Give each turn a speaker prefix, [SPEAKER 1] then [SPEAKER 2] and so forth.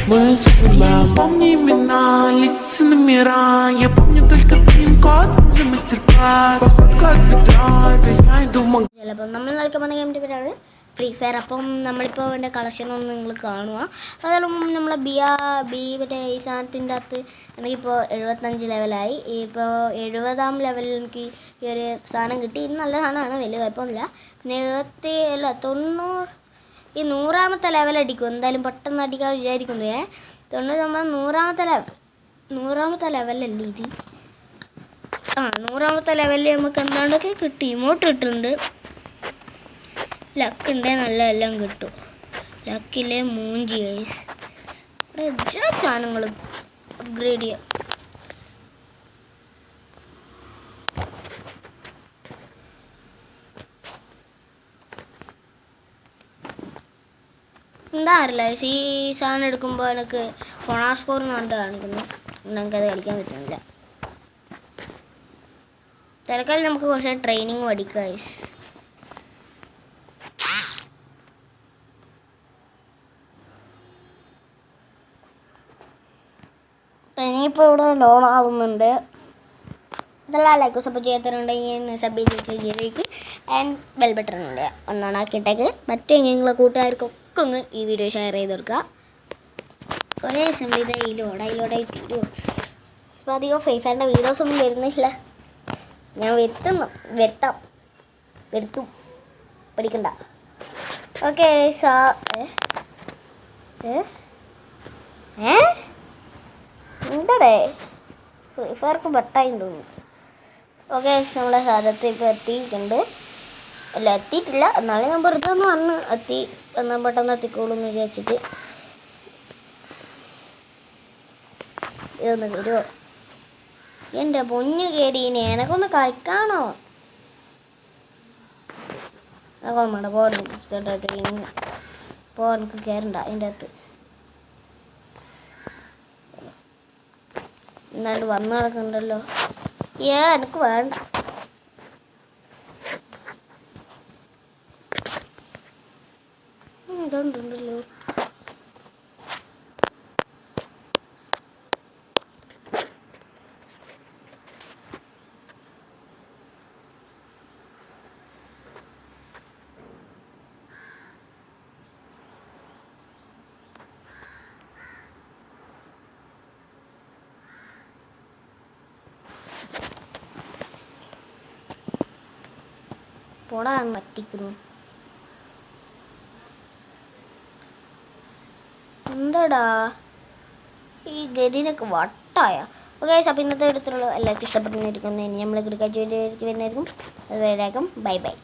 [SPEAKER 1] Мы забыла, помни имена, лица номера. Я помню только пин-код за мастер-класс. Походка от бедра, это я иду в магазин.
[SPEAKER 2] ചിലപ്പോൾ നമ്മൾ കളിക്കാൻ ഗെയിമിൻ്റെ പേരാണ് ഫ്രീ ഫയർ. അപ്പം നമ്മളിപ്പോൾ അതിൻ്റെ കളക്ഷനൊന്നും നിങ്ങൾ കാണുക. അതായത് നമ്മൾ ബി മറ്റേ ഈ സാധനത്തിൻ്റെ അകത്ത് എനിക്കിപ്പോൾ 75 ലെവലായി. ഇപ്പോൾ 70-ാം ലെവലിൽ എനിക്ക് ഈ ഒരു സാധനം കിട്ടി. ഇത് നല്ല സാധനമാണ്, വലിയ കുഴപ്പമൊന്നുമില്ല. പിന്നെ 90 ഈ 100-ാമത്തെ ലെവലടിക്കും എന്തായാലും, പെട്ടെന്ന് അടിക്കാൻ വിചാരിക്കുന്നു. 100-ാമത്തെ ലെവലല്ലേ ഇത്? 100-ാമത്തെ ലെവലിൽ നമുക്ക് എന്താണ്ടൊക്കെ കിട്ടി. ഇമോട്ട് ഇട്ടിട്ടുണ്ട്. ലക്കുണ്ടേ നല്ല എല്ലാം കിട്ടും. ലക്കിലെ മൂഞ്ചി സാധനങ്ങൾ അപ്ഗ്രേഡ് ചെയ്യാം. എന്താ അറിയില്ല, ഈ സാധനം എടുക്കുമ്പോൾ എനിക്ക് ഫോണാ സ്കോർ എന്ന് പറഞ്ഞിട്ട് കാണിക്കുന്നു. നമുക്കത് കളിക്കാൻ പറ്റുന്നില്ല. തൽക്കാലം നമുക്ക് കുറച്ച് ട്രെയിനിങ് പഠിക്കാം. ട്രെയിനിങ് ഇപ്പോൾ ഇവിടെ ലോൺ ആവുന്നുണ്ട്. ഇതെല്ലാം ലൈക്ക് സപ്പോർട്ട് ചെയ്യാത്തവരുണ്ടെങ്കിൽ സബ് ചെയ്തേക്ക് ആൻഡ് ബെൽ ബട്ടൺ ഉണ്ട് ഒന്നാണ് ആക്കിയിട്ടേക്ക്. മറ്റെങ്കിലും കൂട്ടുകാർക്കൊക്കെ ഒന്ന് ഈ വീഡിയോ ഷെയർ ചെയ്ത് കൊടുക്കുക. കുറേ ദിവസം ഇത് അതിലോടായി തീരുമോ? ഇപ്പോൾ അധികം ഫ്രീ ഫയറിൻ്റെ വീഡിയോസൊന്നും വരുന്നില്ല. ഞാൻ വരുത്തും പഠിക്കണ്ട. ഓക്കെ എന്താടേ ഫ്രീ ഫയർക്ക് ബട്ടായി തോന്നുന്നു. ഓക്കെ, നമ്മളെ സ്ഥലത്ത് ഇപ്പോൾ എത്തിയിട്ടുണ്ട്. അല്ല, എത്തിയിട്ടില്ല, എന്നാലും ഞാൻ വെറുതെ ഒന്ന് വന്ന് എന്നാൽ പെട്ടെന്ന് എത്തിക്കോളൂ എന്ന് വിചാരിച്ചിട്ട്. ഇതൊന്ന് വരുമോ? എൻ്റെ പൊഞ്ഞ് കയറിയിനെ, എനക്കൊന്ന് കളിക്കാണോ? വേണ്ട, എനിക്ക് കയറണ്ട അതിൻ്റെ അകത്ത്. എന്നാണ്ട് വന്ന് നടക്കുന്നുണ്ടല്ലോ. എനിക്ക് വേണ്ട. ഇതുണ്ടല്ലോ. പോടാൻ പറ്റിക്കുന്നു. എന്താടാ ഈ ഗരീനൊക്കെ വട്ടായ. ഓക്കെ, അപ്പോൾ ഇന്നത്തെ എടുത്തുള്ള എല്ലാവർക്കും ഇഷ്ടപ്പെട്ടിരിക്കുന്നു. ഇനി നമ്മൾ കിടക്കാൻ വരുന്നതായിരിക്കും. അതുവരേക്കും ബൈ ബൈ.